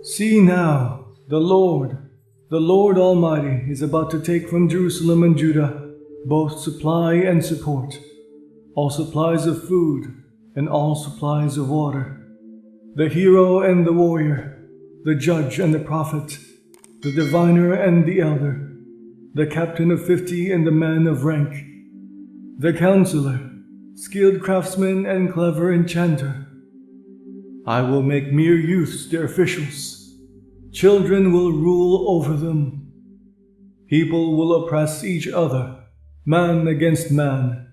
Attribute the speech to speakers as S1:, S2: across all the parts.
S1: See now, the Lord Almighty is about to take from Jerusalem and Judah both supply and support, all supplies of food and all supplies of water, the hero and the warrior, the judge and the prophet, the diviner and the elder, the captain of 50 and the man of rank, the counselor, skilled craftsman and clever enchanter. I will make mere youths their officials. Children will rule over them. People will oppress each other, man against man,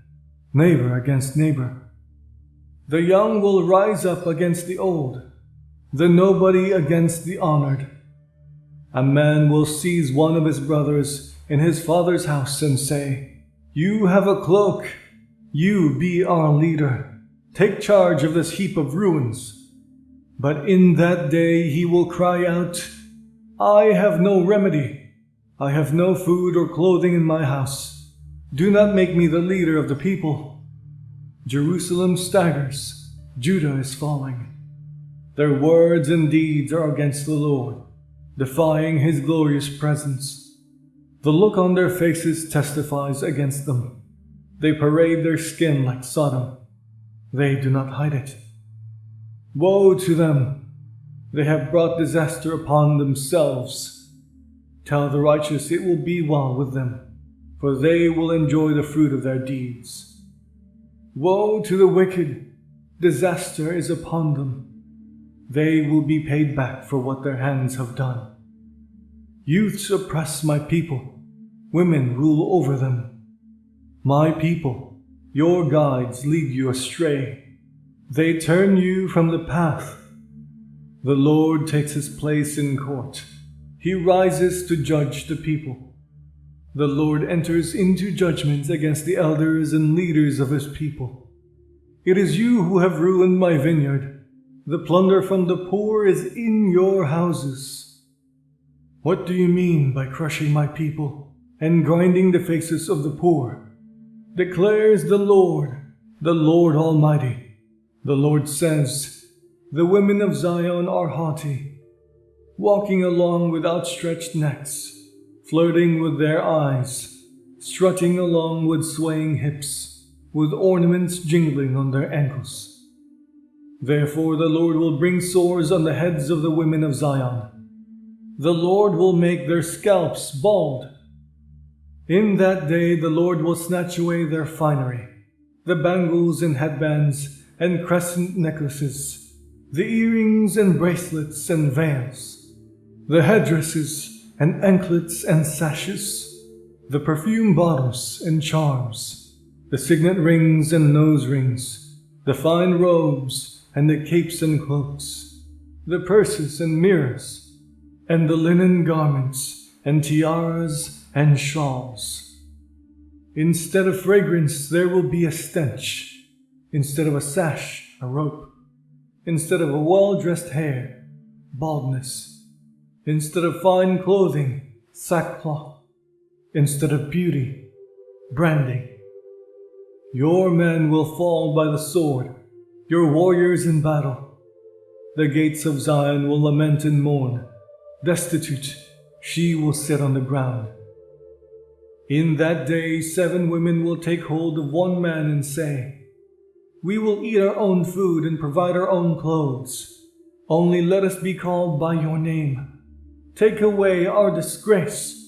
S1: neighbor against neighbor. The young will rise up against the old, the nobody against the honored. A man will seize one of his brothers in his father's house and say, "You have a cloak. You be our leader. Take charge of this heap of ruins." But in that day he will cry out, "I have no remedy. I have no food or clothing in my house. Do not make me the leader of the people." Jerusalem staggers. Judah is falling. Their words and deeds are against the Lord, defying his glorious presence. The look on their faces testifies against them. They parade their skin like Sodom. They do not hide it. Woe to them! They have brought disaster upon themselves. Tell the righteous it will be well with them, for they will enjoy the fruit of their deeds. Woe to the wicked! Disaster is upon them. They will be paid back for what their hands have done. Youths oppress my people. Women rule over them. My people, your guides lead you astray. They turn you from the path. The Lord takes his place in court. He rises to judge the people. The Lord enters into judgment against the elders and leaders of his people. It is you who have ruined my vineyard. The plunder from the poor is in your houses. What do you mean by crushing my people and grinding the faces of the poor? Declares the Lord Almighty. The Lord says, "The women of Zion are haughty, walking along with outstretched necks, flirting with their eyes, strutting along with swaying hips, with ornaments jingling on their ankles." Therefore the Lord will bring sores on the heads of the women of Zion. The Lord will make their scalps bald. In that day the Lord will snatch away their finery, the bangles and headbands and crescent necklaces, the earrings and bracelets and veils, the headdresses and anklets and sashes, the perfume bottles and charms, the signet rings and nose rings, the fine robes and the capes and cloaks, the purses and mirrors, and the linen garments and tiaras and shawls. Instead of fragrance there will be a stench. Instead of a sash, a rope. Instead of a well-dressed hair, baldness. Instead of fine clothing, sackcloth. Instead of beauty, branding. Your men will fall by the sword, your warriors in battle. The gates of Zion will lament and mourn. Destitute, she will sit on the ground. In that day 7 women will take hold of one man and say, "We will eat our own food and provide our own clothes. Only let us be called by your name. Take away our disgrace